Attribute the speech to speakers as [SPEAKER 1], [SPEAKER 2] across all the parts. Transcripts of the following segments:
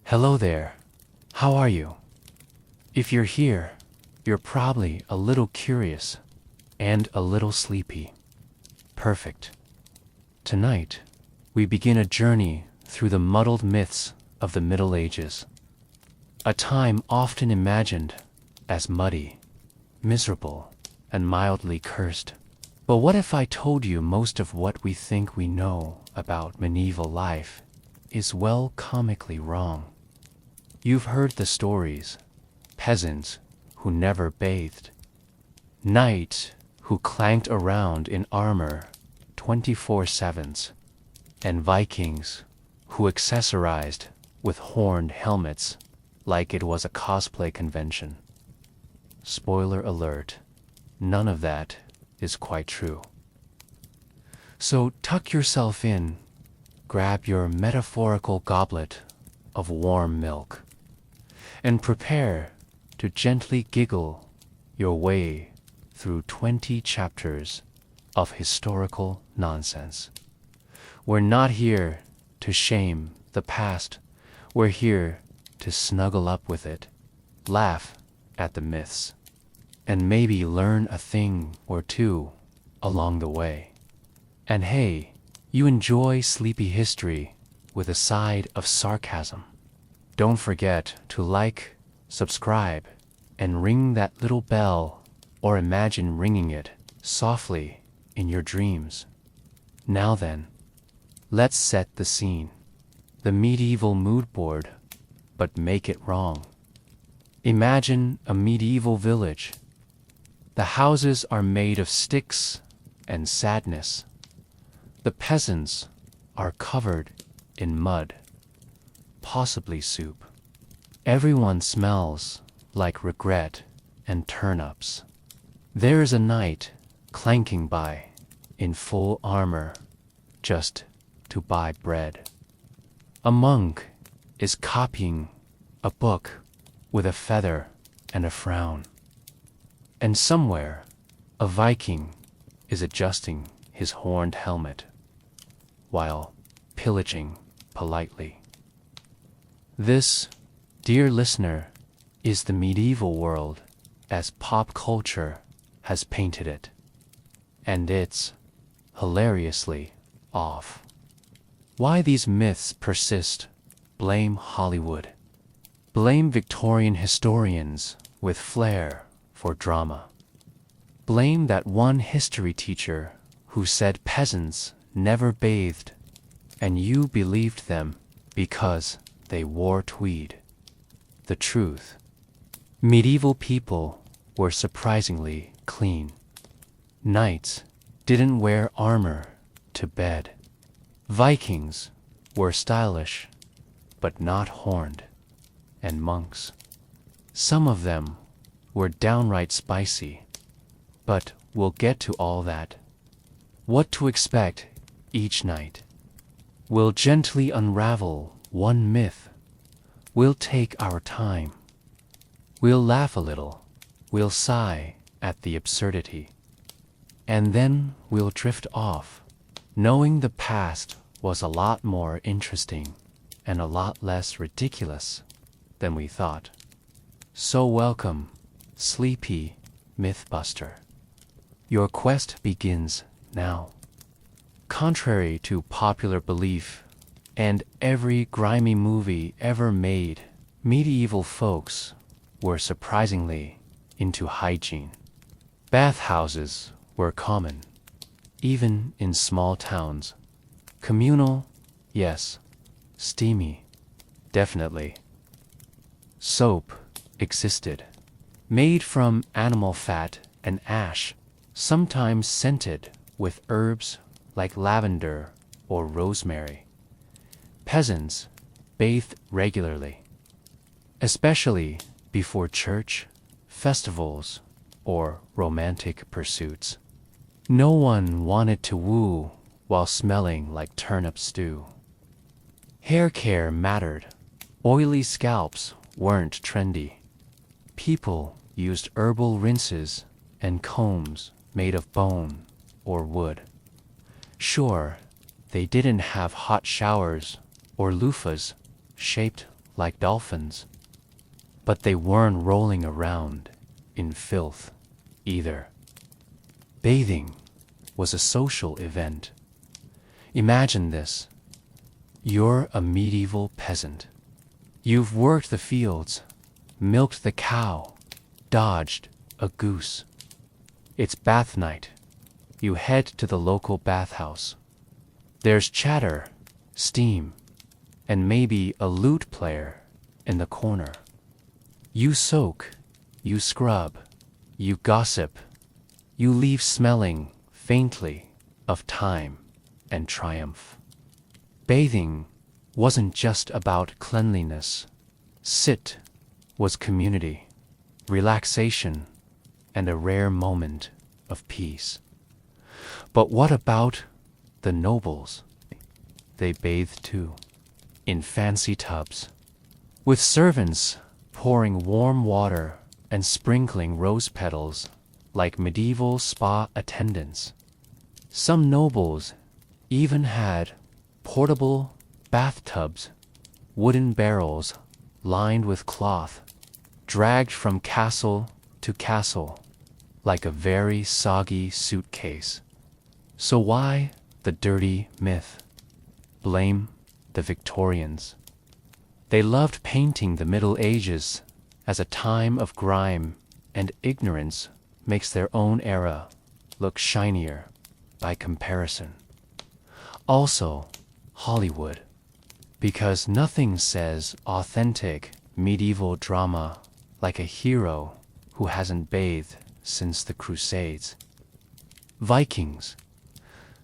[SPEAKER 1] Hello there. How are you? If you're here, you're probably a little curious and a little sleepy. Perfect. Tonight, we begin a journey through the muddled myths of the Middle Ages, a time often imagined as muddy, miserable, and mildly cursed. But what if I told you most of what we think we know about medieval life is comically wrong? You've heard the stories: peasants who never bathed, knights who clanked around in armor 24/7s, and Vikings who accessorized with horned helmets like it was a cosplay convention. Spoiler alert, none of that is quite true. So tuck yourself in, grab your metaphorical goblet of warm milk, and prepare to gently giggle your way through 20 chapters of historical nonsense. We're not here to shame the past. We're here to snuggle up with it, laugh at the myths, and maybe learn a thing or two along the way. And hey, you enjoy sleepy history with a side of sarcasm. Don't forget to like, subscribe, and ring that little bell, or imagine ringing it softly in your dreams. Now then, let's set the scene. The medieval mood board, but make it wrong. Imagine a medieval village. The houses are made of sticks and sadness. The peasants are covered in mud, possibly soup. Everyone smells like regret and turnips. There is a knight clanking by in full armor just to buy bread. A monk is copying a book with a feather and a frown. And somewhere, a Viking is adjusting his horned helmet while pillaging politely. This, dear listener, is the medieval world as pop culture has painted it. And it's hilariously off. Why these myths persist? Blame Hollywood. Blame Victorian historians with flair for drama. Blame that one history teacher who said peasants never bathed, and you believed them because they wore tweed. The truth: medieval people were surprisingly clean. Knights didn't wear armor to bed. Vikings were stylish, but not horned. And monks, some of them were downright spicy. But we'll get to all that. What to expect each night. We'll gently unravel one myth. We'll take our time. We'll laugh a little. We'll sigh at the absurdity. And then we'll drift off, knowing the past was a lot more interesting and a lot less ridiculous than we thought. So welcome, sleepy Mythbuster. Your quest begins now. Contrary to popular belief and every grimy movie ever made, medieval folks were surprisingly into hygiene. Bathhouses were common, even in small towns. Communal, yes. Steamy, definitely. Soap existed, made from animal fat and ash, sometimes scented with herbs like lavender or rosemary. Peasants bathed regularly, especially before church, festivals, or romantic pursuits. No one wanted to woo while smelling like turnip stew. Hair care mattered. Oily scalps weren't trendy. People used herbal rinses and combs made of bone or wood. Sure, they didn't have hot showers or loofahs shaped like dolphins, but they weren't rolling around in filth either. Bathing was a social event. Imagine this. You're a medieval peasant. You've worked the fields, milked the cow, dodged a goose. It's bath night. You head to the local bathhouse. There's chatter, steam, and maybe a lute player in the corner. You soak, you scrub, you gossip, you leave smelling faintly of time and triumph. Bathing wasn't just about cleanliness. Sit was community, relaxation, and a rare moment of peace. But what about the nobles? They bathed too, in fancy tubs, with servants pouring warm water and sprinkling rose petals like medieval spa attendants. Some nobles even had portable bathtubs, wooden barrels lined with cloth, dragged from castle to castle like a very soggy suitcase. So why the dirty myth? Blame the Victorians. They loved painting the Middle Ages as a time of grime and ignorance makes their own era look shinier by comparison. Also, Hollywood, because nothing says authentic medieval drama like a hero who hasn't bathed since the Crusades. Vikings.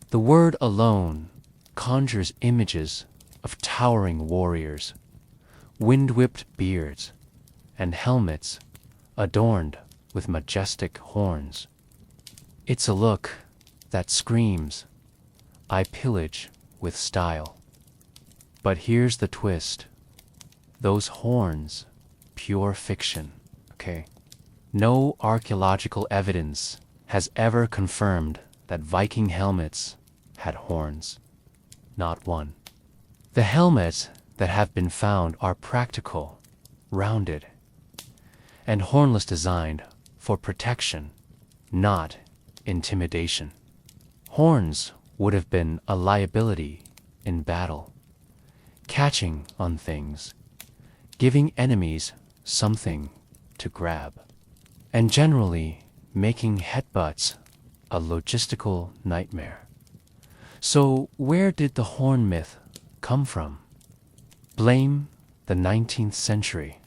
[SPEAKER 1] The word alone conjures images of towering warriors, wind-whipped beards, and helmets adorned with majestic horns. It's a look that screams, I pillage with style. But here's the twist. Those horns, pure fiction, okay? No archaeological evidence has ever confirmed that Viking helmets had horns. Not one. The helmets that have been found are practical, rounded, and hornless, designed for protection, not intimidation. Horns would have been a liability in battle, catching on things, giving enemies something to grab, and generally making headbutts a logistical nightmare. So where did the horn myth come from? Blame the 19th century,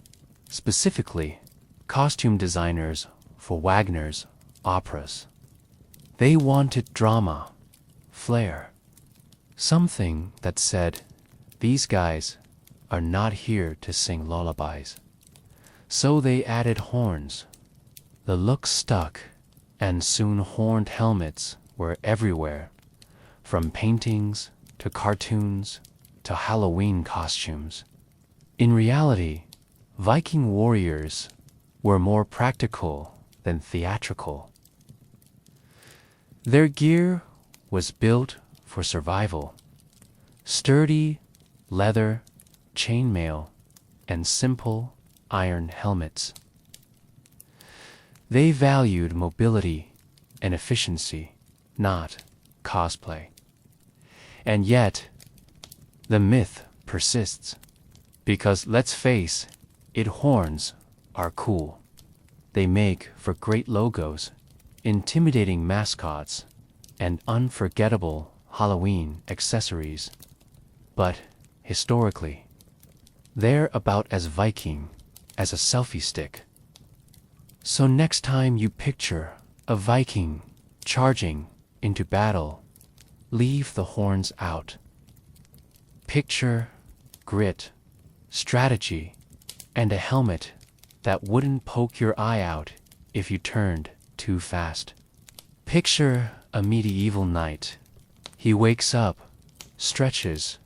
[SPEAKER 1] specifically costume designers for Wagner's operas. They wanted drama, flair, something that said, these guys are not here to sing lullabies. So they added horns. The look stuck, and soon horned helmets were everywhere, from paintings to cartoons to Halloween costumes. In reality, Viking warriors were more practical than theatrical. Their gear was built for survival. Sturdy leather, chainmail, and simple iron helmets. They valued mobility and efficiency, not cosplay. And yet, the myth persists, because let's face it, horns are cool. They make for great logos, intimidating mascots, and unforgettable Halloween accessories. But historically, they're about as Viking as a selfie stick. So next time you picture a Viking charging into battle, leave the horns out. Picture grit, strategy, and a helmet that wouldn't poke your eye out if you turned too fast. Picture a medieval knight. He wakes up, stretches,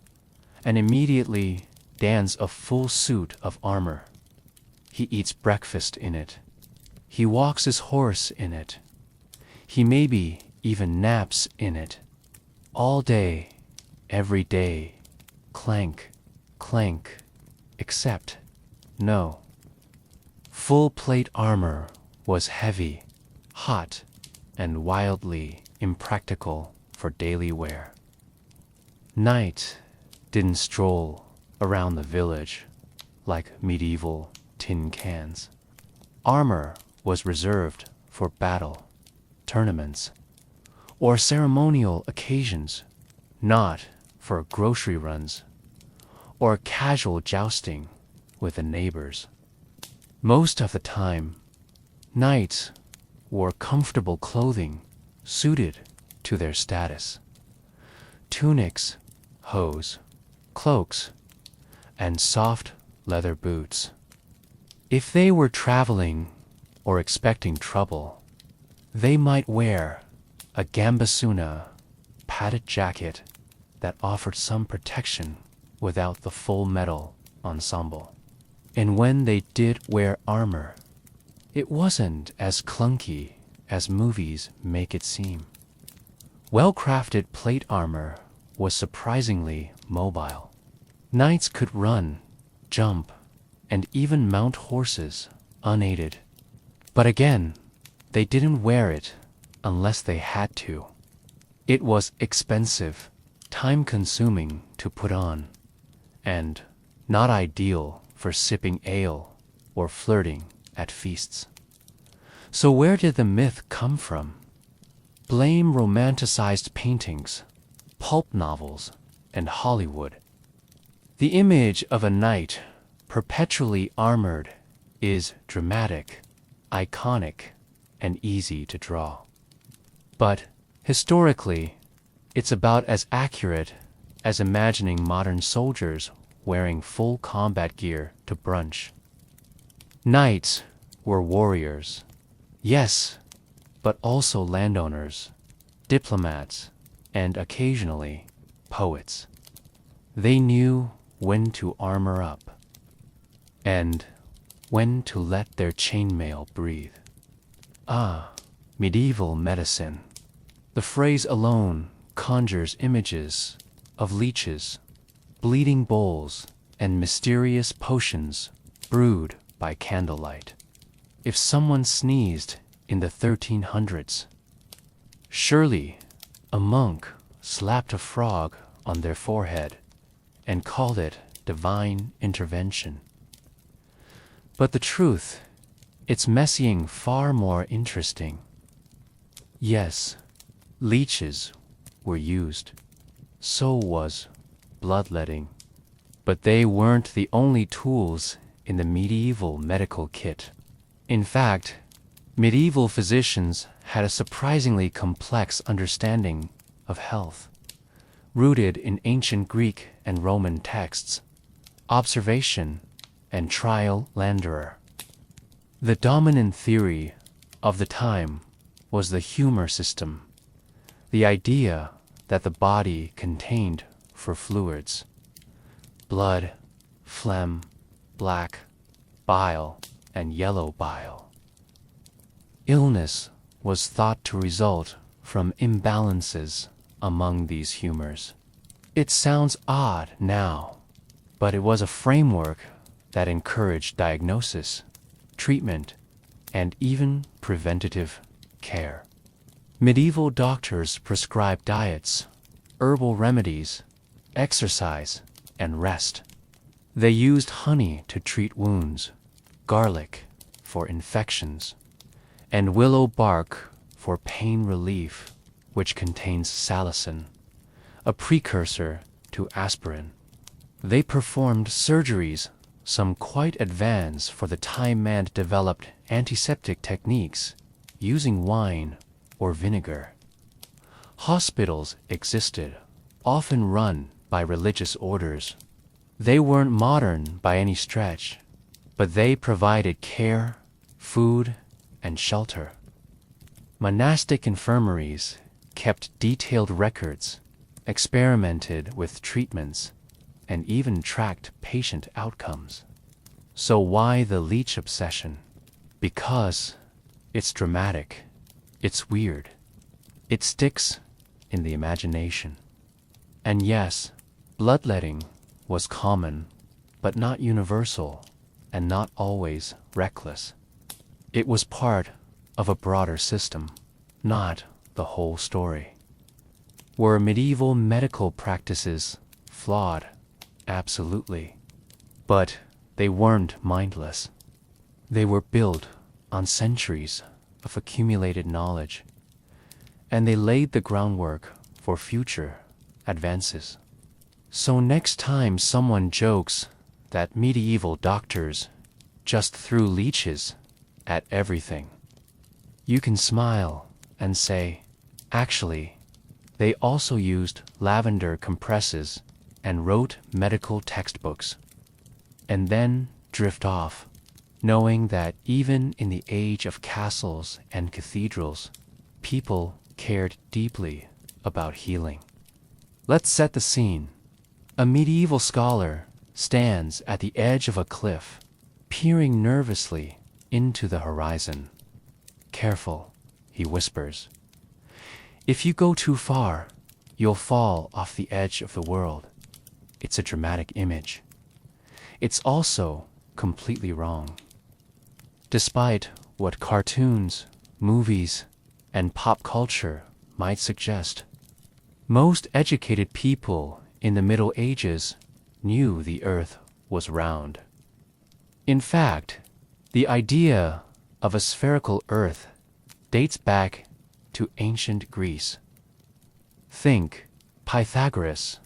[SPEAKER 1] and immediately dons a full suit of armor. He eats breakfast in it. He walks his horse in it. He maybe even naps in it. All day, every day, clank, clank, except, no. Full plate armor was heavy, hot, and wildly impractical for daily wear. Knight didn't stroll around the village like medieval tin cans. Armor was reserved for battle, tournaments, or ceremonial occasions, not for grocery runs or casual jousting with the neighbors. Most of the time, knights wore comfortable clothing suited to their status. Tunics, hose, cloaks, and soft leather boots. If they were traveling or expecting trouble, they might wear a gambasuna padded jacket that offered some protection without the full metal ensemble. And when they did wear armor, it wasn't as clunky as movies make it seem. Well-crafted plate armor was surprisingly mobile. Knights could run, jump, and even mount horses unaided. But again, they didn't wear it unless they had to. It was expensive, time-consuming to put on, and not ideal for sipping ale or flirting at feasts. So where did the myth come from? Blame romanticized paintings, pulp novels, and Hollywood. The image of a knight perpetually armored is dramatic, iconic, and easy to draw. But historically, it's about as accurate as imagining modern soldiers wearing full combat gear to brunch. Knights were warriors, yes, but also landowners, diplomats, and occasionally poets. They knew when to armor up and when to let their chainmail breathe. Ah, medieval medicine. The phrase alone conjures images of leeches, bleeding bowls, and mysterious potions brewed by candlelight. If someone sneezed in the 1300s, surely a monk slapped a frog on their forehead and called it divine intervention. But the truth, it's messing far more interesting. Yes, leeches were used. So was bloodletting. But they weren't the only tools in the medieval medical kit. In fact, medieval physicians had a surprisingly complex understanding of health, rooted in ancient Greek and Roman texts, observation, and trial and error. The dominant theory of the time was the humor system, the idea that the body contained four fluids: blood, phlegm, black bile, and yellow bile. Illness was thought to result from imbalances among these humors. It sounds odd now, but it was a framework that encouraged diagnosis, treatment, and even preventative care. Medieval doctors prescribed diets, herbal remedies, exercise, and rest. They used honey to treat wounds, garlic for infections, and willow bark for pain relief, which contains salicin, a precursor to aspirin. They performed surgeries, some quite advanced for the time, and developed antiseptic techniques using wine or vinegar. Hospitals existed, often run by religious orders. They weren't modern by any stretch, but they provided care, food, and shelter. Monastic infirmaries kept detailed records, experimented with treatments, and even tracked patient outcomes. So why the leech obsession? Because it's dramatic, it's weird, it sticks in the imagination. And yes, bloodletting was common, but not universal and not always reckless. It was part of a broader system, not the whole story. Were medieval medical practices flawed? Absolutely. But they weren't mindless. They were built on centuries of accumulated knowledge, and they laid the groundwork for future advances. So next time someone jokes that medieval doctors just threw leeches at everything, you can smile and say, actually, they also used lavender compresses and wrote medical textbooks, and then drift off, knowing that even in the age of castles and cathedrals, people cared deeply about healing. Let's set the scene. A medieval scholar stands at the edge of a cliff, peering nervously into the horizon. Careful, he whispers. If you go too far, you'll fall off the edge of the world. It's a dramatic image. It's also completely wrong. Despite what cartoons, movies, and pop culture might suggest, most educated people in the Middle Ages knew the earth was round. In fact, the idea of a spherical earth dates back to ancient Greece. Think Pythagoras,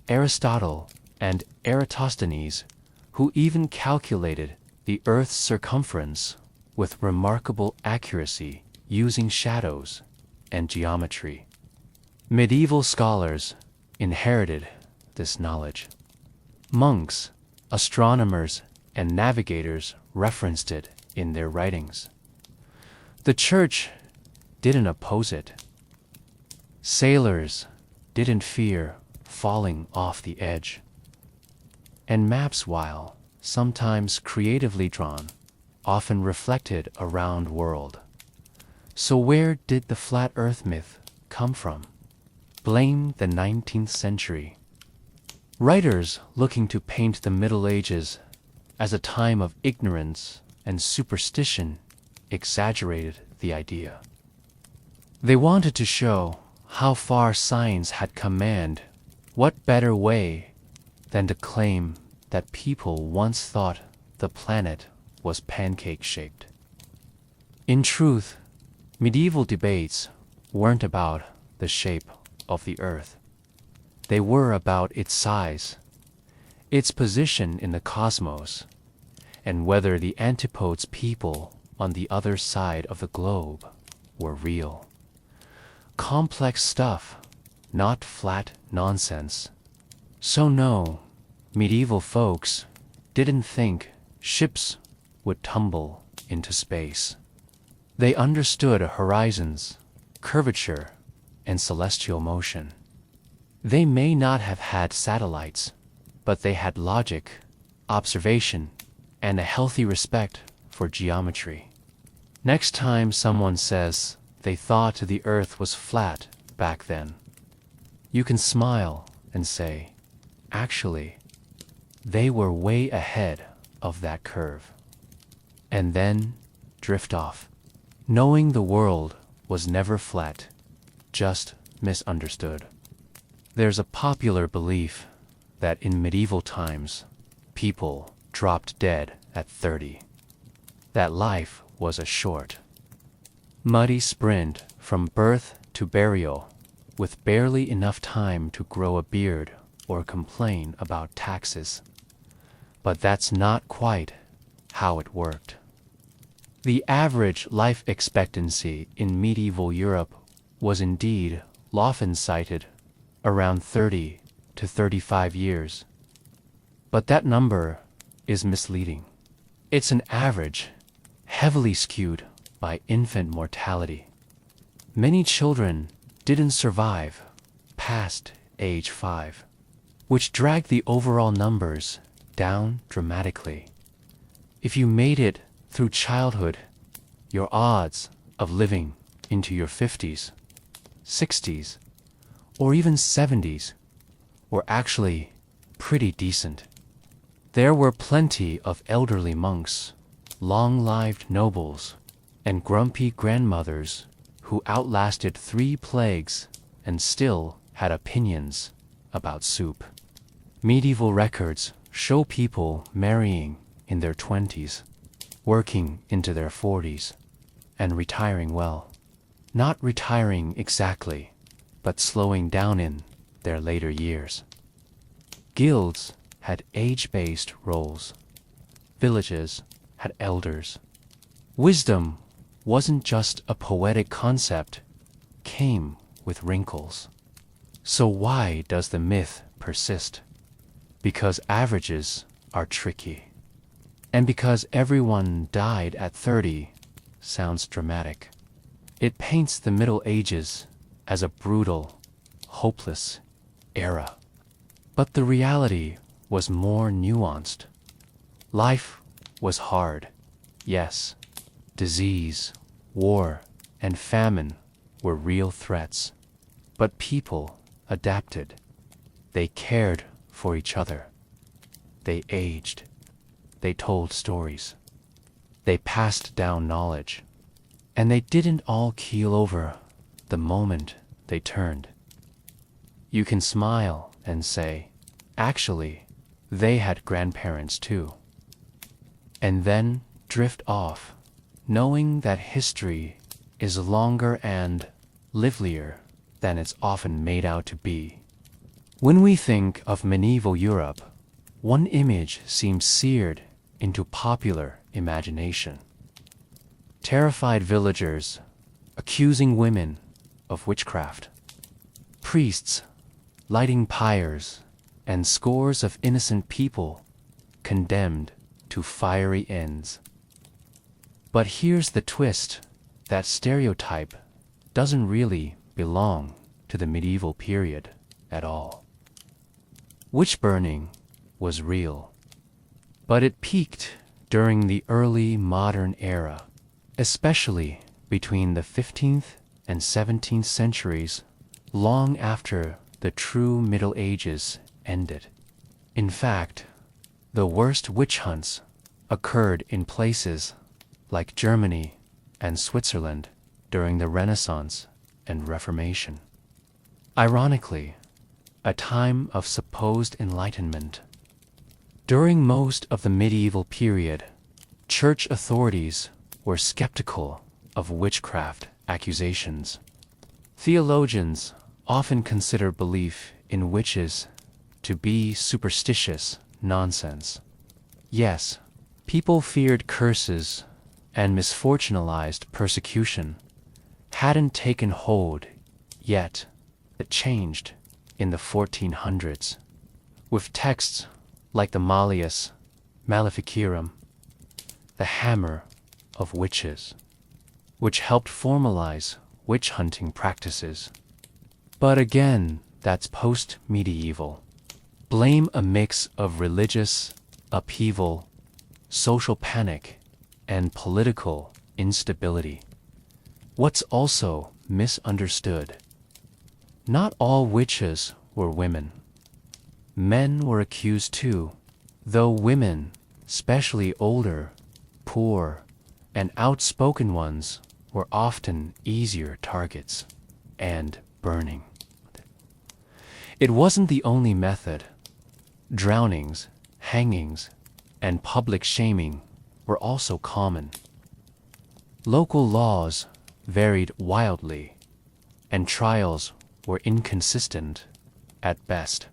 [SPEAKER 1] Aristotle, and Eratosthenes, who even calculated the Earth's circumference with remarkable accuracy using shadows and geometry. Medieval scholars inherited this knowledge. Monks, astronomers, and navigators referenced it in their writings. The church didn't oppose it. Sailors didn't fear falling off the edge. And maps, while sometimes creatively drawn, often reflected a round world. So where did the flat earth myth come from? Blame the 19th century. Writers looking to paint the Middle Ages as a time of ignorance and superstition exaggerated the idea. They wanted to show how far science had come, and what better way than to claim that people once thought the planet was pancake-shaped. In truth, medieval debates weren't about the shape of the earth. They were about its size, its position in the cosmos, and whether the antipodes people on the other side of the globe were real. Complex stuff, not flat nonsense. So no, medieval folks didn't think ships would tumble into space. They understood horizons, curvature, and celestial motion. They may not have had satellites, but they had logic, observation, and a healthy respect for geometry. Next time someone says they thought the earth was flat back then, you can smile and say, actually, they were way ahead of that curve. And then drift off, knowing the world was never flat, just misunderstood. There's a popular belief that in medieval times, people dropped dead at 30. That life was a short, muddy sprint from birth to burial, with barely enough time to grow a beard or complain about taxes. But that's not quite how it worked. The average life expectancy in medieval Europe was indeed often cited around 30 to 35 years. But that number is misleading. It's an average, heavily skewed by infant mortality. Many children didn't survive past age 5, which dragged the overall numbers down dramatically. If you made it through childhood, your odds of living into your 50s, 60s, or even 70s were actually pretty decent. There were plenty of elderly monks, long-lived nobles, and grumpy grandmothers who outlasted 3 plagues and still had opinions about soup. Medieval records show people marrying in their 20s, working into their 40s, and retiring well. Not retiring exactly, but slowing down in their later years. Guilds had age-based roles. Villages had elders. Wisdom wasn't just a poetic concept, came with wrinkles. So why does the myth persist? Because averages are tricky. And because everyone died at 30 sounds dramatic. It paints the Middle Ages as a brutal, hopeless era. But the reality was more nuanced. Life was hard, yes. Disease, war, and famine were real threats. But people adapted. They cared for each other. They aged. They told stories. They passed down knowledge. And they didn't all keel over the moment they turned. You can smile and say, actually, they had grandparents too. And then drift off, knowing that history is longer and livelier than it's often made out to be. When we think of medieval Europe, one image seems seared into popular imagination. Terrified villagers accusing women of witchcraft, priests lighting pyres, and scores of innocent people condemned to fiery ends. But here's the twist: that stereotype doesn't really belong to the medieval period at all. Witch burning was real, but it peaked during the early modern era, especially between the 15th and 17th centuries, long after the true Middle Ages ended. In fact, the worst witch hunts occurred in places like Germany and Switzerland during the Renaissance and Reformation. Ironically, a time of supposed enlightenment. During most of the medieval period, church authorities were skeptical of witchcraft accusations. Theologians often consider belief in witches to be superstitious nonsense. Yes, people feared curses and misfortunalized persecution hadn't taken hold yet. It changed in the 1400s, with texts like the Malleus Maleficarum, the Hammer of Witches, which helped formalize witch hunting practices. But again, that's post-medieval. Blame a mix of religious upheaval, social panic, and political instability. What's also misunderstood: not all witches were women. Men were accused too, though women, especially older, poor, and outspoken ones, were often easier targets and burning. It wasn't the only method. Drownings, hangings, and public shaming were also common. Local laws varied wildly, and trials were inconsistent at best.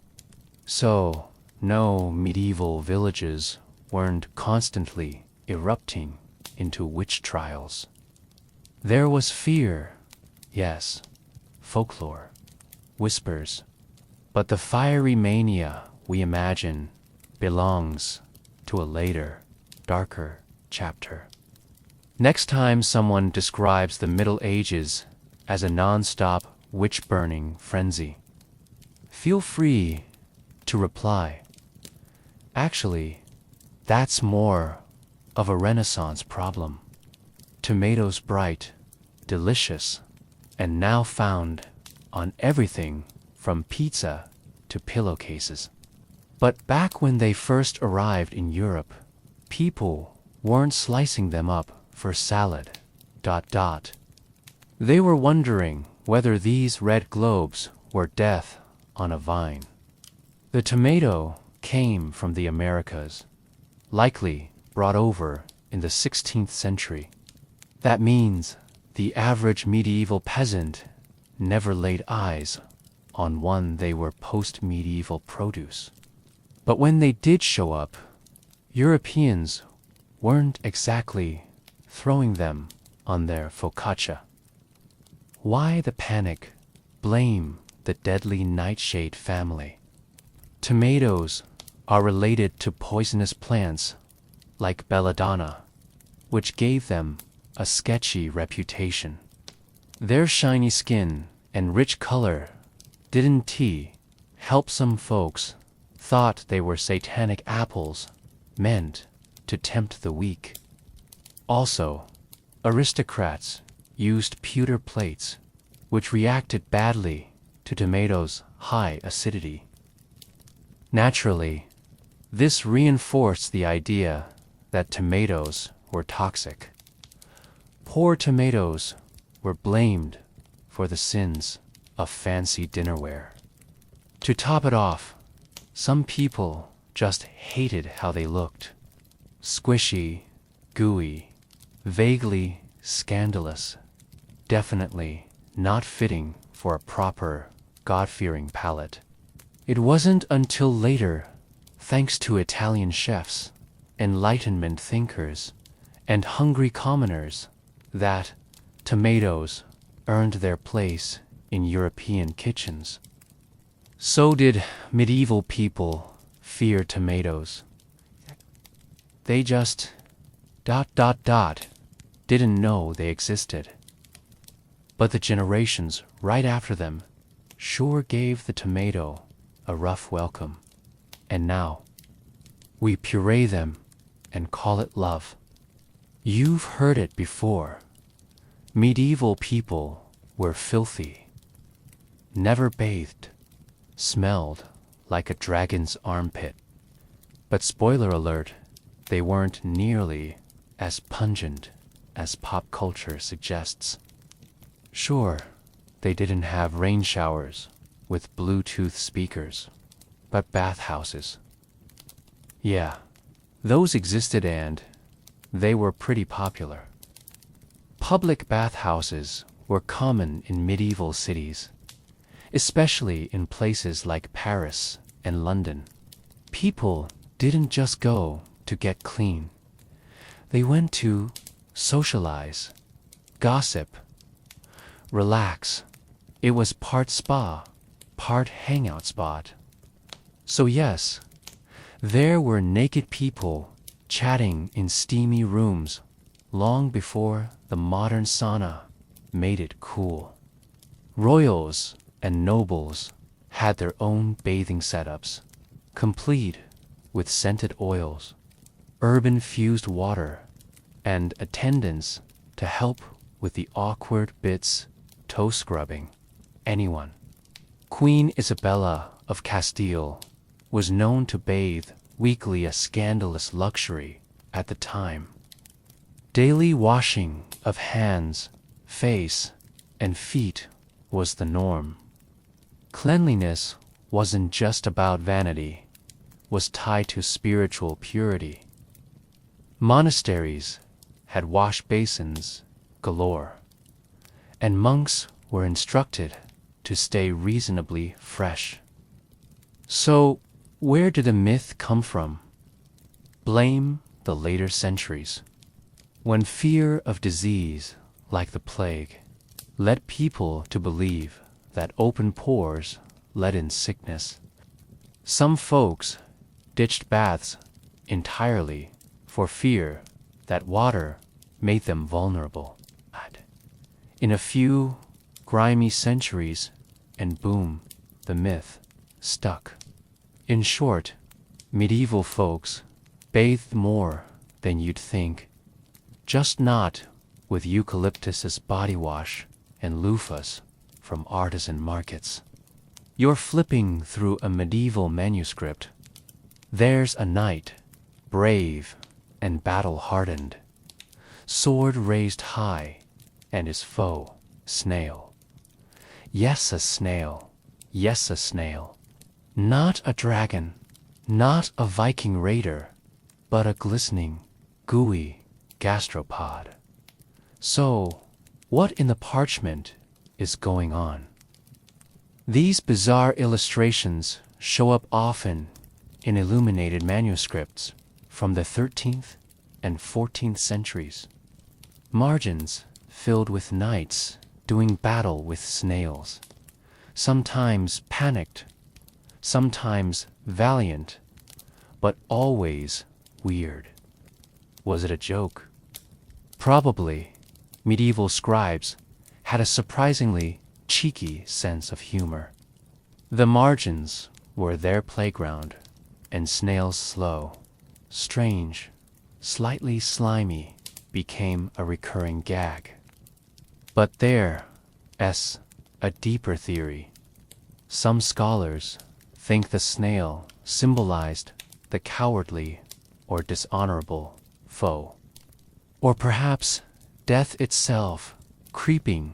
[SPEAKER 1] So, no, medieval villages weren't constantly erupting into witch trials. There was fear, yes, folklore, whispers, but the fiery mania we imagine belongs to a later, darker chapter. Next time someone describes the Middle Ages as a non-stop witch-burning frenzy, feel free to reply, actually, that's more of a Renaissance problem. Tomatoes bright, delicious, and now found on everything from pizza to pillowcases. But back when they first arrived in Europe, people weren't slicing them up for salad. They were wondering whether these red globes were death on a vine. The tomato came from the Americas, likely brought over in the 16th century. That means the average medieval peasant never laid eyes on one. They were post-medieval produce. But when they did show up, Europeans weren't exactly throwing them on their focaccia. Why the panic? Blame the deadly nightshade family. Tomatoes are related to poisonous plants like belladonna, which gave them a sketchy reputation. Their shiny skin and rich color didn't help. Some folks thought they were satanic apples meant to tempt the weak. Also, aristocrats used pewter plates, which reacted badly to tomatoes' high acidity. Naturally, this reinforced the idea that tomatoes were toxic. Poor tomatoes were blamed for the sins of fancy dinnerware. To top it off, some people just hated how they looked. Squishy, gooey, vaguely scandalous, definitely not fitting for a proper, God-fearing palate. It wasn't until later, thanks to Italian chefs, Enlightenment thinkers, and hungry commoners, that tomatoes earned their place in European kitchens. So did medieval people fear tomatoes. They just didn't know they existed. But the generations right after them sure gave the tomato a rough welcome. And now, we puree them and call it love. You've heard it before. Medieval people were filthy, never bathed, smelled like a dragon's armpit. But spoiler alert, they weren't nearly as pungent as pop culture suggests. Sure, they didn't have rain showers with Bluetooth speakers, but bathhouses. Yeah, those existed and they were pretty popular. Public bathhouses were common in medieval cities, especially in places like Paris and London. People didn't just go to get clean. They went to socialize, gossip, relax. It was part spa, part hangout spot. So yes, there were naked people chatting in steamy rooms long before the modern sauna made it cool. Royals and nobles had their own bathing setups, complete with scented oils, urban-fused water, and attendants to help with the awkward bits, toe scrubbing. Anyone. Queen Isabella of Castile was known to bathe weekly, a scandalous luxury at the time. Daily washing of hands, face, and feet was the norm. Cleanliness wasn't just about vanity, was tied to spiritual purity. Monasteries had wash basins galore, and monks were instructed to stay reasonably fresh. So, where did the myth come from? Blame the later centuries, when fear of disease, like the plague, led people to believe that open pores let in sickness. Some folks ditched baths entirely for fear that water made them vulnerable. In a few grimy centuries, and boom, the myth stuck. In short, medieval folks bathed more than you'd think, just not with eucalyptus's body wash and loofahs from artisan markets. You're flipping through a medieval manuscript, There's a knight, brave and battle-hardened, sword raised high, and his foe, snail. Yes, a snail, yes, a snail. Not a dragon, not a Viking raider, but a glistening, gooey gastropod. So, what in the parchment is going on? These bizarre illustrations show up often in illuminated manuscripts from the 13th and 14th centuries. Margins filled with knights doing battle with snails, sometimes panicked, sometimes valiant, but always weird. Was it a joke? Probably. Medieval scribes had a surprisingly cheeky sense of humor. The margins were their playground, and snails slow, strange, slightly slimy became a recurring gag. But there's a deeper theory. Some scholars think the snail symbolized the cowardly or dishonorable foe, or perhaps death itself creeping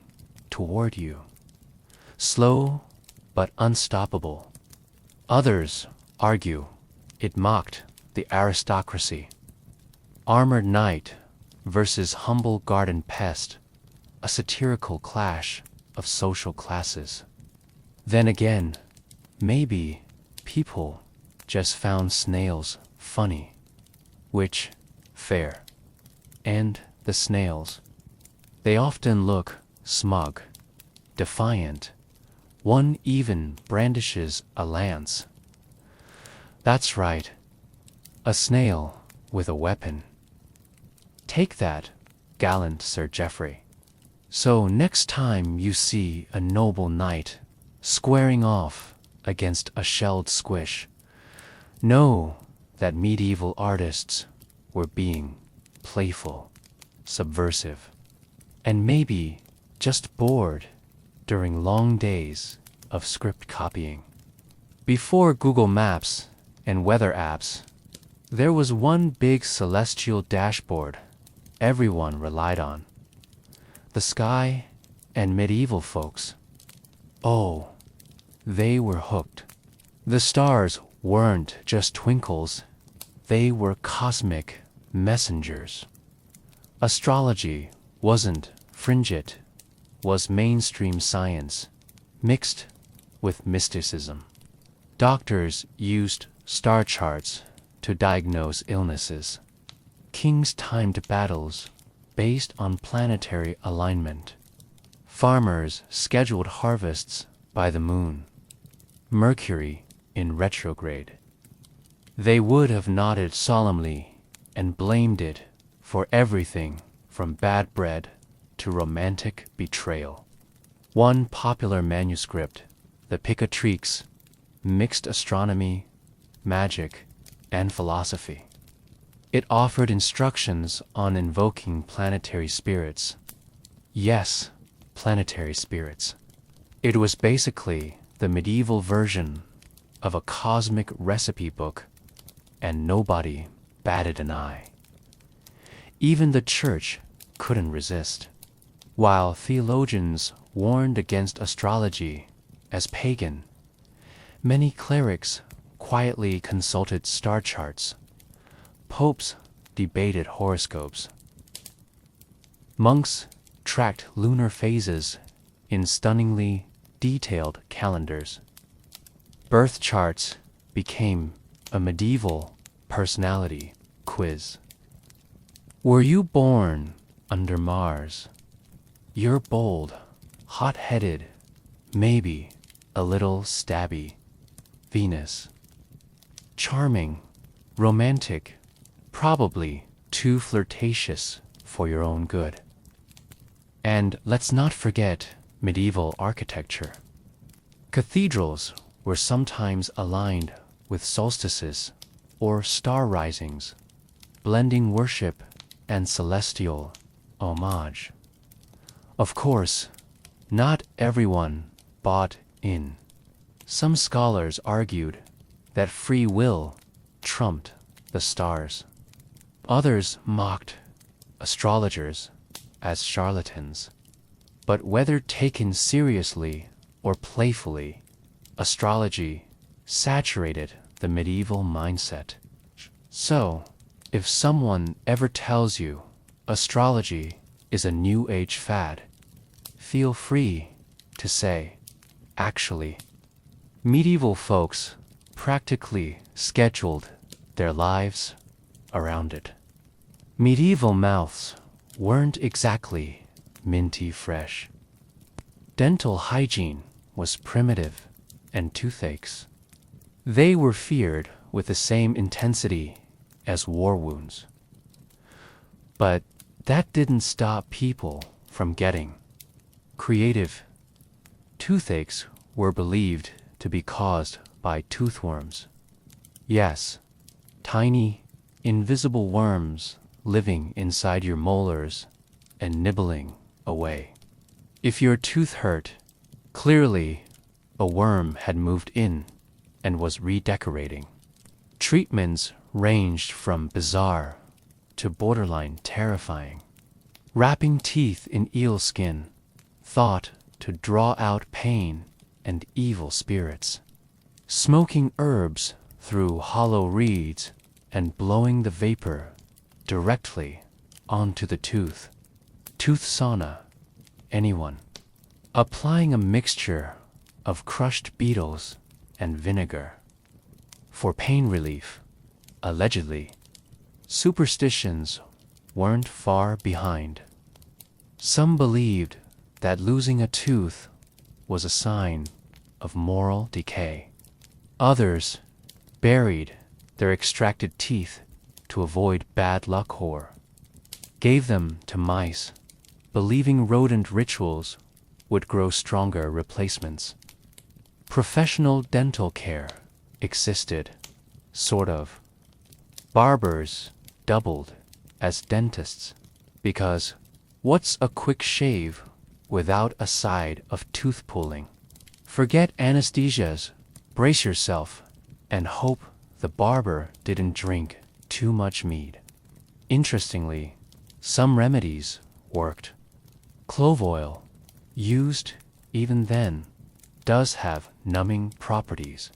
[SPEAKER 1] toward you, slow but unstoppable. Others argue it mocked the aristocracy. Armored knight versus humble garden pest, a satirical clash of social classes. Then again, maybe people just found snails funny, which, fair. And the snails, they often look smug, defiant. One even brandishes a lance. That's right, a snail with a weapon. Take that, gallant Sir Geoffrey. So next time you see a noble knight squaring off against a shelled squish, know that medieval artists were being playful, subversive, and maybe just bored during long days of script copying. Before Google Maps and weather apps, there was one big celestial dashboard everyone relied on. The sky and medieval folks, oh, they were hooked. The stars weren't just twinkles, they were cosmic messengers. Astrology wasn't fringe, it was mainstream science, mixed with mysticism. Doctors used star charts to diagnose illnesses. Kings timed battles based on planetary alignment. Farmers scheduled harvests by the moon, Mercury in retrograde. They would have nodded solemnly and blamed it for everything from bad bread to romantic betrayal. One popular manuscript, the Picatrix, mixed astronomy, magic, and philosophy. It offered instructions on invoking planetary spirits. Yes, planetary spirits. It was basically the medieval version of a cosmic recipe book, and nobody batted an eye. Even the church couldn't resist. While theologians warned against astrology as pagan, many clerics quietly consulted star charts. Popes debated horoscopes. Monks tracked lunar phases in stunningly detailed calendars. Birth charts became a medieval personality quiz. Were you born under Mars? You're bold, hot-headed, maybe a little stabby. Venus. Charming, romantic, probably too flirtatious for your own good. And let's not forget medieval architecture. Cathedrals were sometimes aligned with solstices or star risings, blending worship and celestial homage. Of course, not everyone bought in. Some scholars argued that free will trumped the stars. Others mocked astrologers as charlatans. But whether taken seriously or playfully, astrology saturated the medieval mindset. So, if someone ever tells you astrology is a new age fad, feel free to say, actually, medieval folks practically scheduled their lives around it. Medieval mouths weren't exactly minty fresh. Dental hygiene was primitive, and toothaches, they were feared with the same intensity as war wounds. But that didn't stop people from getting creative. Toothaches were believed to be caused by toothworms. Yes, tiny, invisible worms living inside your molars and nibbling away. If your tooth hurt, clearly a worm had moved in and was redecorating. Treatments ranged from bizarre to borderline terrifying. Wrapping teeth in eel skin, thought to draw out pain and evil spirits. Smoking herbs through hollow reeds and blowing the vapor directly onto the tooth. Tooth sauna, anyone. Applying a mixture of crushed beetles and vinegar for pain relief, allegedly. Superstitions weren't far behind. Some believed that losing a tooth was a sign of moral decay. Others buried their extracted teeth to avoid bad luck or gave them to mice, believing rodent rituals would grow stronger replacements. Professional dental care existed, sort of. Barbers doubled as dentists because what's a quick shave without a side of tooth pulling? Forget anesthesias, brace yourself, and hope the barber didn't drink too much mead. Interestingly, some remedies worked. Clove oil, used even then, does have numbing properties,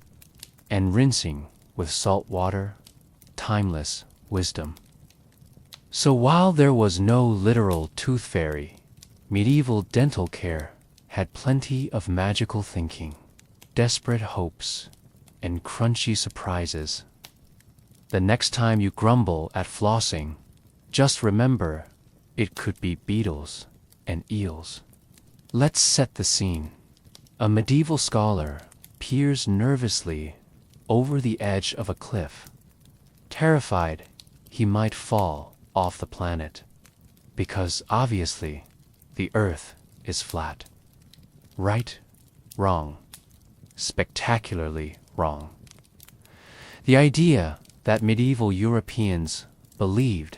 [SPEAKER 1] and rinsing with salt water, timeless wisdom. So while there was no literal tooth fairy, medieval dental care had plenty of magical thinking, desperate hopes, and crunchy surprises. The next time you grumble at flossing, just remember it could be beetles and eels. Let's set the scene. A medieval scholar peers nervously over the edge of a cliff, terrified he might fall off the planet, because obviously the Earth is flat. Right, wrong, spectacularly wrong. The idea that medieval Europeans believed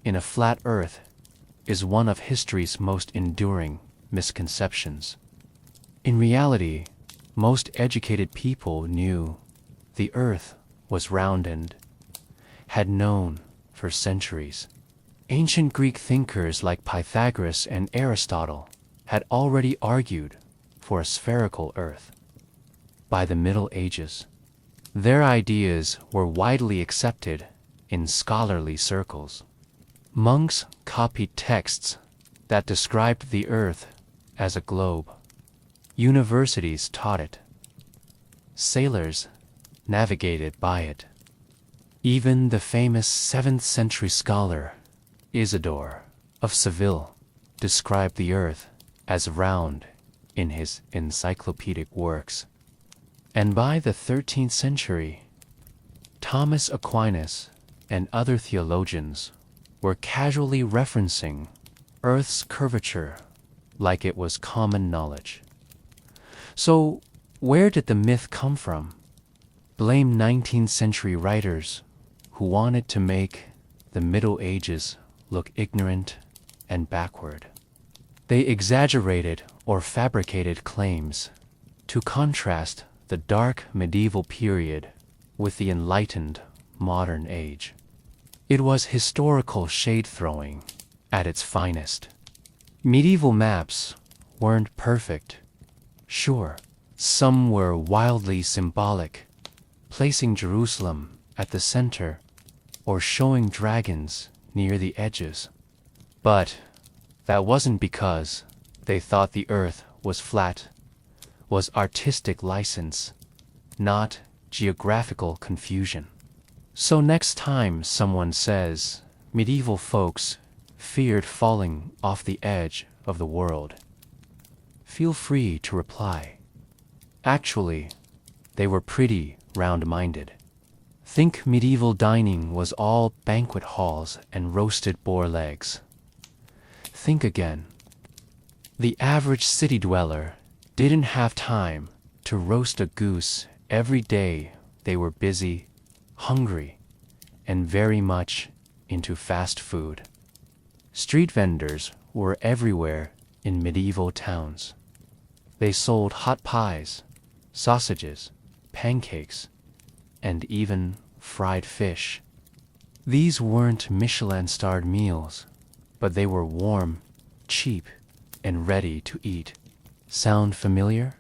[SPEAKER 1] in a flat Earth is one of history's most enduring misconceptions. In reality, most educated people knew the Earth was round and had known for centuries. Ancient Greek thinkers like Pythagoras and Aristotle had already argued for a spherical Earth. By the Middle Ages, their ideas were widely accepted in scholarly circles. Monks copied texts that described the Earth as a globe. Universities taught it. Sailors navigated by it. Even the famous 7th century scholar Isidore of Seville described the Earth as round in his encyclopedic works. And by the 13th century, Thomas Aquinas and other theologians were casually referencing Earth's curvature like it was common knowledge. So, where did the myth come from? Blame 19th century writers who wanted to make the Middle Ages look ignorant and backward. They exaggerated or fabricated claims to contrast the dark medieval period with the enlightened modern age. It was historical shade-throwing at its finest. Medieval maps weren't perfect. Sure, some were wildly symbolic, placing Jerusalem at the center or showing dragons near the edges. But that wasn't because they thought the earth was flat, was artistic license, not geographical confusion. So next time someone says medieval folks feared falling off the edge of the world, feel free to reply, actually, they were pretty round-minded. Think medieval dining was all banquet halls and roasted boar legs. Think again. The average city dweller didn't have time to roast a goose every day. They were busy, hungry, and very much into fast food. Street vendors were everywhere in medieval towns. They sold hot pies, sausages, pancakes, and even fried fish. These weren't Michelin-starred meals, but they were warm, cheap, and ready to eat. Sound familiar?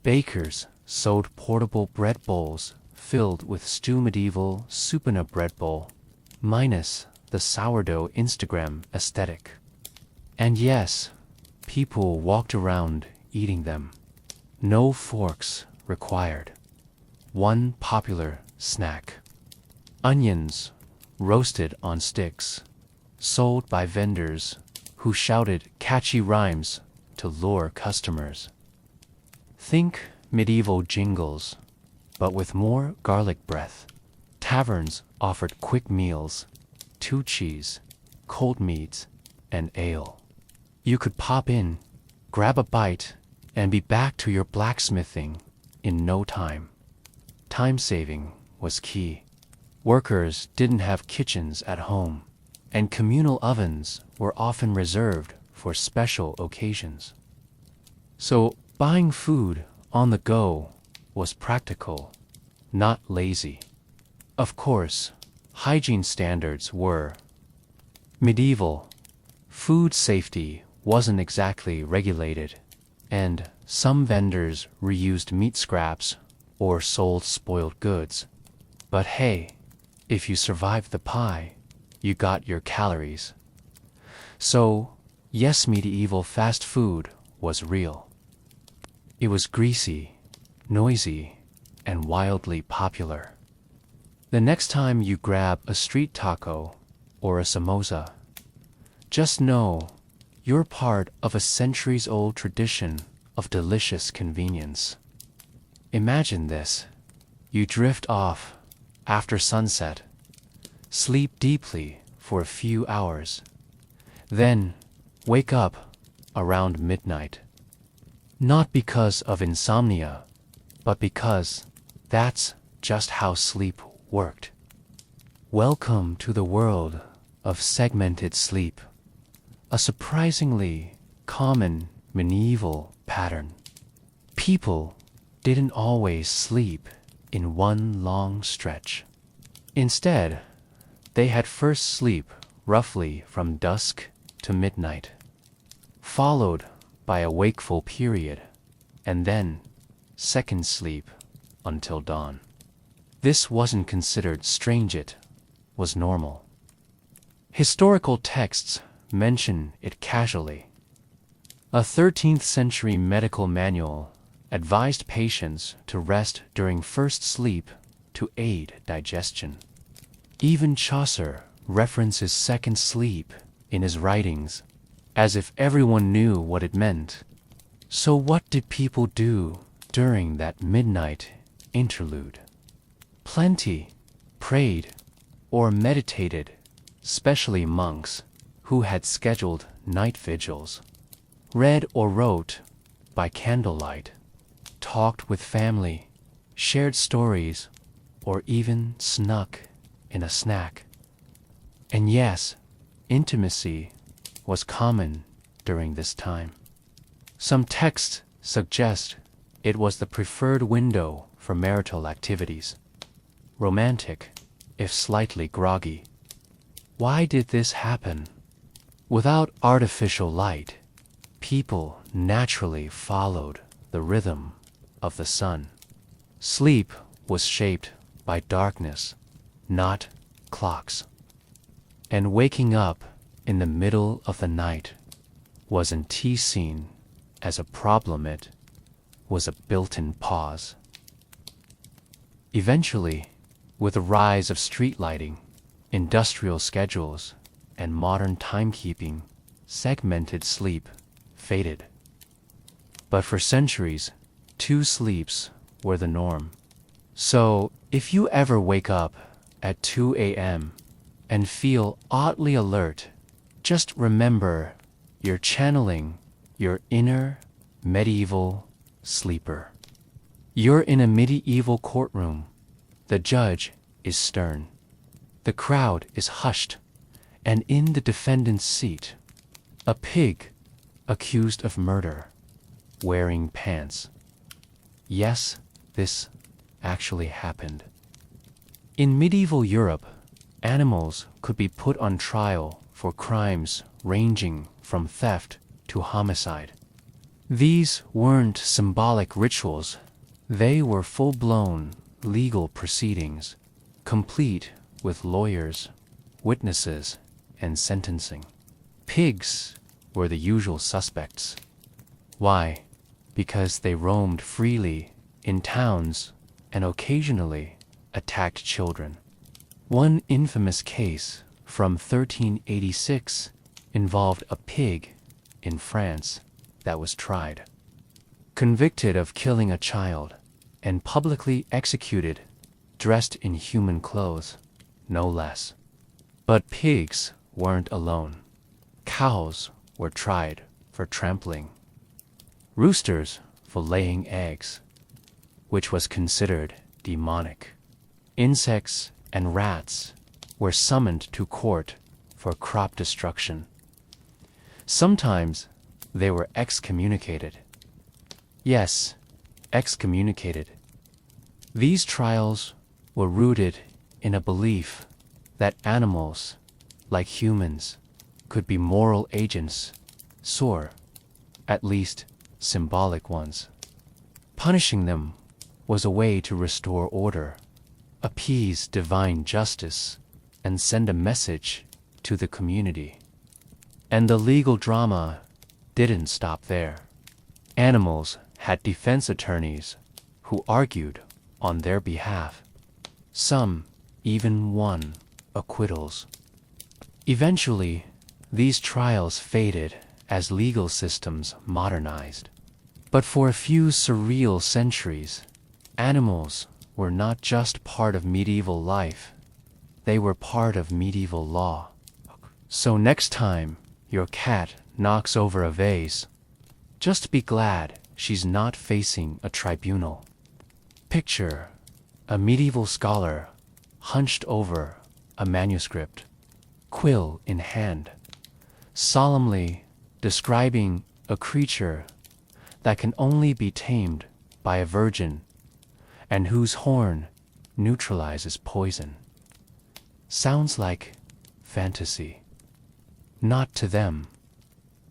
[SPEAKER 1] Bakers sold portable bread bowls filled with stew. Medieval soup in a bread bowl, minus the sourdough Instagram aesthetic. And yes, people walked around eating them. No forks required. One popular snack: onions roasted on sticks, sold by vendors who shouted catchy rhymes to lure customers. Think medieval jingles, but with more garlic breath. Taverns offered quick meals, 2 cheese, cold meats, and ale. You could pop in, grab a bite, and be back to your blacksmithing in no time. Time saving was key. Workers didn't have kitchens at home, and communal ovens were often reserved for special occasions. So buying food on the go was practical, not lazy. Of course, hygiene standards were medieval. Food safety wasn't exactly regulated, and some vendors reused meat scraps or sold spoiled goods. But hey, if you survived the pie, you got your calories. So, yes, medieval fast food was real. It was greasy, noisy, and wildly popular. The next time you grab a street taco or a samosa, just know you're part of a centuries-old tradition of delicious convenience. Imagine this. You drift off after sunset, sleep deeply for a few hours, then wake up around midnight. Not because of insomnia, but because that's just how sleep worked. Welcome to the world of segmented sleep, a surprisingly common medieval pattern. People didn't always sleep in one long stretch. Instead, they had first sleep roughly from dusk to midnight, followed by a wakeful period, and then second sleep until dawn. This wasn't considered strange, it was normal. Historical texts mention it casually. A 13th century medical manual advised patients to rest during first sleep to aid digestion. Even Chaucer references second sleep in his writings, as if everyone knew what it meant. So what did people do during that midnight interlude? Plenty prayed or meditated, especially monks who had scheduled night vigils, read or wrote by candlelight, talked with family, shared stories, or even snuck in a snack. And yes, intimacy was common during this time. Some texts suggest it was the preferred window for marital activities. Romantic, if slightly groggy. Why did this happen? Without artificial light, people naturally followed the rhythm of the sun. Sleep was shaped by darkness, not clocks. And waking up in the middle of the night wasn't seen as a problem, it was a built-in pause. Eventually, with the rise of street lighting, industrial schedules, and modern timekeeping, segmented sleep faded. But for centuries, 2 sleeps were the norm. So, if you ever wake up at 2 a.m. and feel oddly alert, just remember you're channeling your inner medieval sleeper. You're in a medieval courtroom. The judge is stern. The crowd is hushed, and in the defendant's seat, a pig accused of murder, wearing pants. Yes, this actually happened. In medieval Europe, animals could be put on trial for crimes ranging from theft to homicide. These weren't symbolic rituals, they were full-blown legal proceedings, complete with lawyers, witnesses, and sentencing. Pigs were the usual suspects. Why? Because they roamed freely in towns and occasionally attacked children. One infamous case from 1386 involved a pig in France that was tried, convicted of killing a child, and publicly executed, dressed in human clothes, no less. But pigs weren't alone. Cows were tried for trampling, roosters for laying eggs, which was considered demonic. Insects and rats were summoned to court for crop destruction. Sometimes they were excommunicated. Yes, excommunicated. These trials were rooted in a belief that animals, like humans, could be moral agents, or, at least, symbolic ones. Punishing them was a way to restore order, appease divine justice, and send a message to the community. And the legal drama didn't stop there. Animals had defense attorneys who argued on their behalf. Some even won acquittals. Eventually, these trials faded as legal systems modernized. But for a few surreal centuries, animals were not just part of medieval life, they were part of medieval law. So next time your cat knocks over a vase, just be glad she's not facing a tribunal. Picture a medieval scholar hunched over a manuscript, quill in hand, solemnly describing a creature that can only be tamed by a virgin and whose horn neutralizes poison. Sounds like fantasy. Not to them.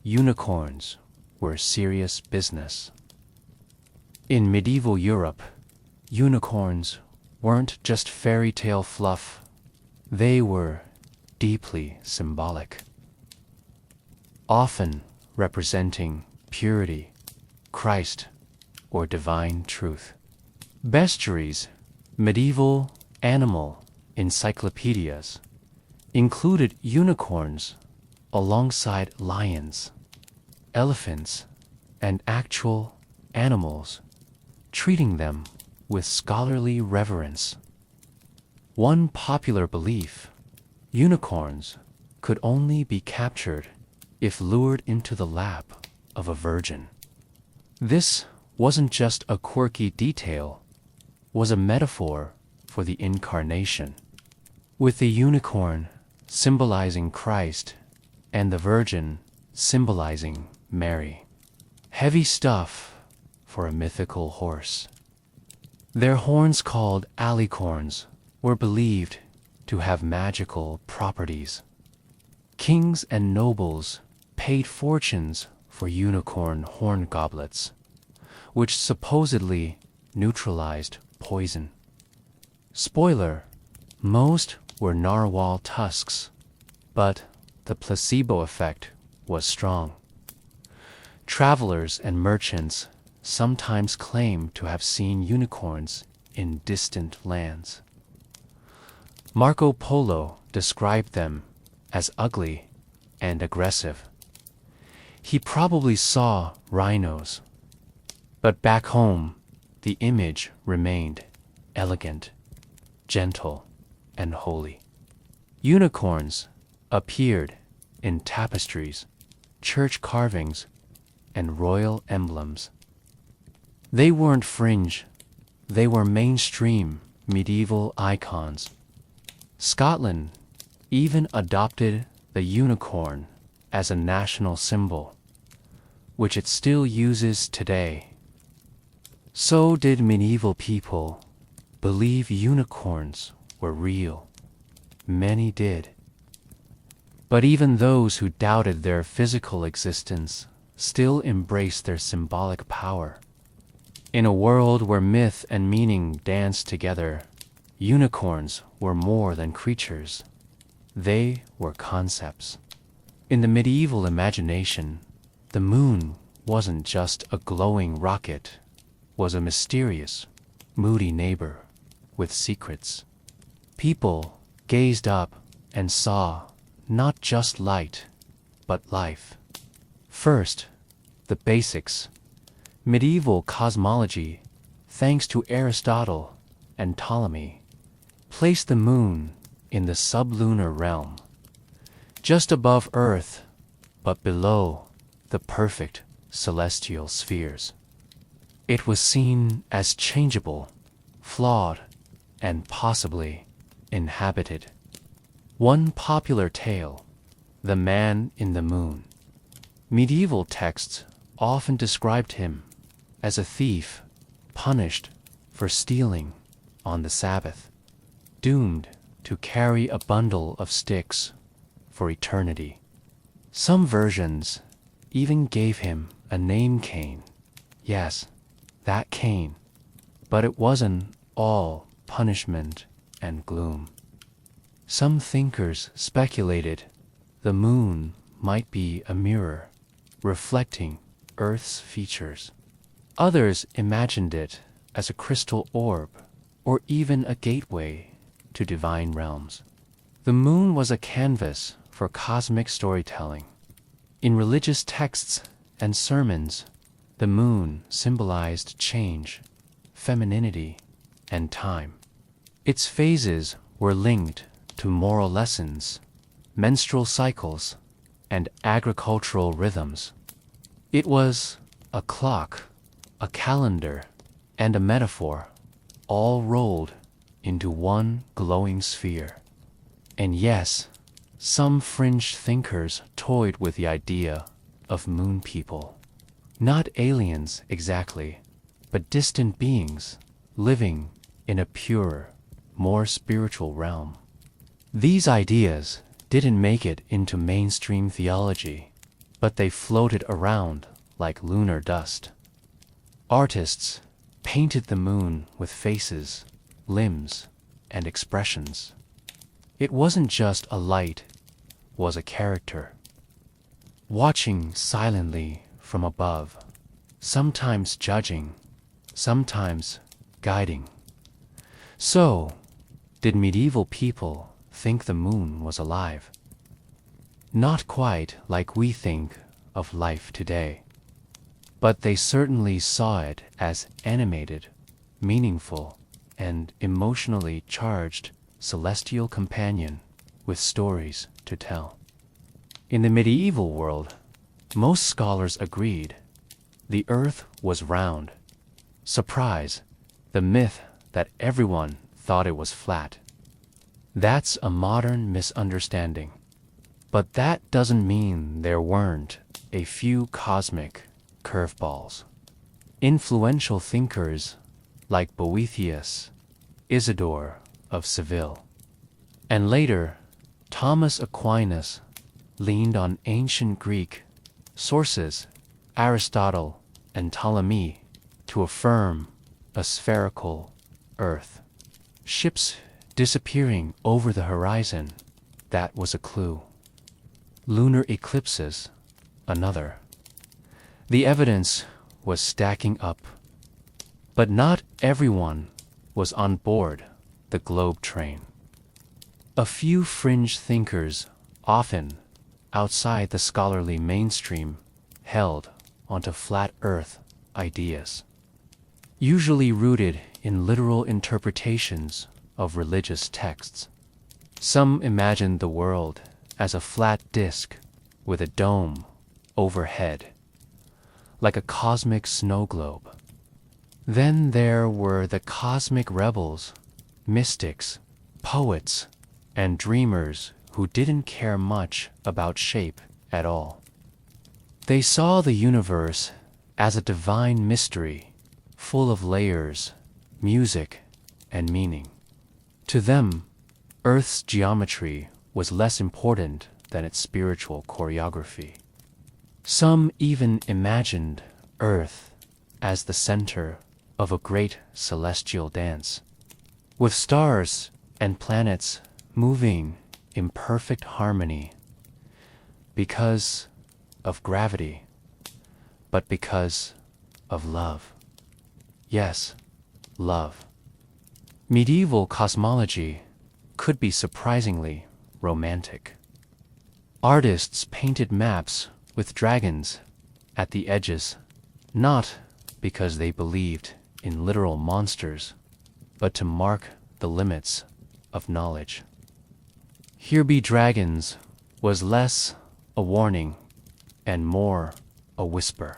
[SPEAKER 1] Unicorns were serious business. In medieval Europe, unicorns weren't just fairy tale fluff, they were deeply symbolic, often representing purity, Christ, or divine truth. Bestiaries, medieval animal encyclopedias, included unicorns alongside lions, elephants, and actual animals, treating them with scholarly reverence. One popular belief: unicorns could only be captured if lured into the lap of a virgin. This wasn't just a quirky detail, was a metaphor for the incarnation, with the unicorn symbolizing Christ and the virgin symbolizing Mary. Heavy stuff for a mythical horse. Their horns, called alicorns, were believed to have magical properties. Kings and nobles paid fortunes for unicorn horn goblets, which supposedly neutralized poison. Spoiler, most were narwhal tusks, but the placebo effect was strong. Travelers and merchants sometimes claim to have seen unicorns in distant lands. Marco Polo described them as ugly and aggressive. He probably saw rhinos, but back home, the image remained elegant, gentle, and holy. Unicorns appeared in tapestries, church carvings, and royal emblems. They weren't fringe, they were mainstream medieval icons. Scotland even adopted the unicorn as a national symbol, which it still uses today. So did medieval people believe unicorns were real? Many did. But even those who doubted their physical existence still embraced their symbolic power. In a world where myth and meaning danced together, unicorns were more than creatures. They were concepts. In the medieval imagination, the moon wasn't just a glowing rocket, was a mysterious, moody neighbor with secrets. People gazed up and saw not just light, but life. First, the basics. Medieval cosmology, thanks to Aristotle and Ptolemy, placed the moon in the sublunar realm, just above Earth, but below the perfect celestial spheres. It was seen as changeable, flawed, and possibly inhabited. One popular tale, The Man in the Moon. Medieval texts often described him as a thief punished for stealing on the Sabbath, doomed to carry a bundle of sticks for eternity. Some versions even gave him a name, Cain. Yes, that Cain. But it wasn't all punishment and gloom. Some thinkers speculated the moon might be a mirror, reflecting Earth's features. Others imagined it as a crystal orb, or even a gateway to divine realms. The moon was a canvas for cosmic storytelling. In religious texts and sermons, the moon symbolized change, femininity, and time. Its phases were linked to moral lessons, menstrual cycles, and agricultural rhythms. It was a clock, a calendar, and a metaphor, all rolled into one glowing sphere. And yes, some fringe thinkers toyed with the idea of moon people. Not aliens exactly, but distant beings living in a purer, more spiritual realm. These ideas didn't make it into mainstream theology, but they floated around like lunar dust. Artists painted the moon with faces, limbs, and expressions. It wasn't just a light, it was a character, watching silently from above, sometimes judging, sometimes guiding. So, did medieval people think the moon was alive? Not quite like we think of life today, but they certainly saw it as animated, meaningful, and emotionally charged celestial companion with stories to tell. In the medieval world, most scholars agreed the earth was round. Surprise, the myth that everyone thought it was flat. That's a modern misunderstanding. But that doesn't mean there weren't a few cosmic curveballs. Influential thinkers like Boethius, Isidore of Seville, And later, Thomas Aquinas leaned on ancient Greek sources, Aristotle and Ptolemy, to affirm a spherical Earth. Ships disappearing over the horizon, that was a clue. Lunar eclipses, another. The evidence was stacking up. But not everyone was on board the globe train. A few fringe thinkers, often outside the scholarly mainstream, held onto flat Earth ideas, usually rooted in literal interpretations of religious texts. Some imagined the world as a flat disk with a dome overhead, like a cosmic snow globe. Then there were the cosmic rebels, mystics, poets, and dreamers who didn't care much about shape at all. They saw the universe as a divine mystery, full of layers, music, and meaning. To them, Earth's geometry was less important than its spiritual choreography. Some even imagined Earth as the center of a great celestial dance, with stars and planets moving in perfect harmony because of gravity, but because of love. Yes, love. Medieval cosmology could be surprisingly romantic. Artists painted maps with dragons at the edges, not because they believed in literal monsters, but to mark the limits of knowledge. Here be dragons was less a warning and more a whisper.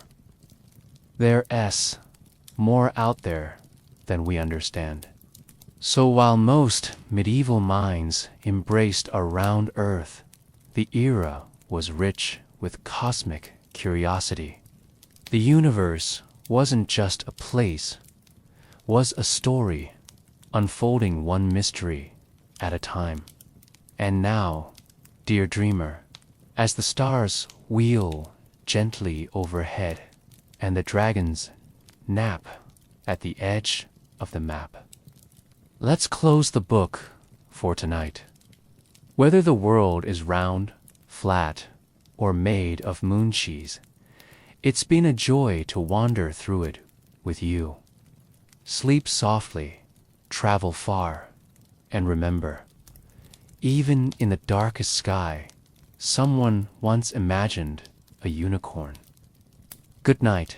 [SPEAKER 1] There's more out there than we understand. So while most medieval minds embraced a round Earth, the era was rich with cosmic curiosity. The universe wasn't just a place, was a story, unfolding one mystery at a time. And now, dear dreamer, as the stars wheel gently overhead and the dragons nap at the edge of the map, let's close the book for tonight. Whether the world is round, flat, or made of moon cheese, it's been a joy to wander through it with you. Sleep softly, travel far, and remember, even in the darkest sky, someone once imagined a unicorn. Good night.